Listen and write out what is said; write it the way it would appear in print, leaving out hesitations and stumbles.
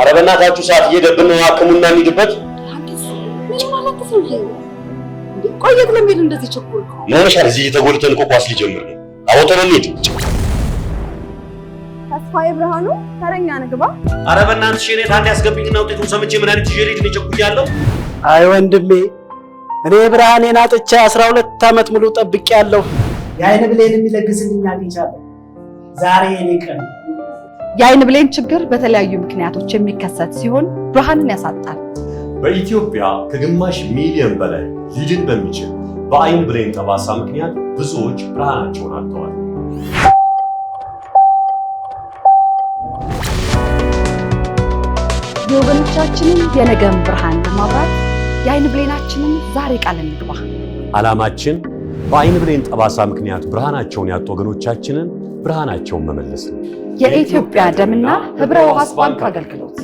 ኧረ በእናታችሁ ሰዓት እየደብን ነው አክሙና እንሂድበት ምን ማለት ነው? ቆየት ለምን እንደዚህ ቸኩል ለምንሻል እዚህ ተጎልተን እኮ ኳስ ሊጀምር ነው አወጣው እንሂድ ተስፋዬ ብርሃኑ ተረኛ ንግባ ኧረ በእናትሽ እኔ ታንዴ ያስገብኝና ውጤቱን ሰምቼ ምን አይነት ጀሪድ ነው ቸኩያለሁ አይ ወንድሜ እኔ ብርሃኔን አጥቻ 12 ዓመት ሙሉ ጠብቄያለሁ የአይን ብሌን የሚለግስልኝ አግኝቻለሁ ዛሬ የኔ ቀን የአይን ብሌን ችግር በተለያዩ ምክንያቶች የሚከሰት ሲሆን ብርሃንን ያሳጣል በኢትዮጵያ ከግማሽ ሚሊዮን በላይ ሊድን በሚችል በአይን ብሌን ጠባሳ ምክንያት ብዙዎች ብርሃናቸውን አጥተዋል የወገኖቻችንን የነገን ብርሃን ለማብራት የአይን ብሌናችንን ዛሬ ቃል እንግባ ዓላማችን በአይን ብሌን ጠባሳ ምክንያት ብርሃናቸውን ያጡ ወገኖቻችንን ብርሃናቸውን መመለስ ነው የኢትዮጵያ ደምና ህብረ ሕዋስ ባንክ አገልግሎት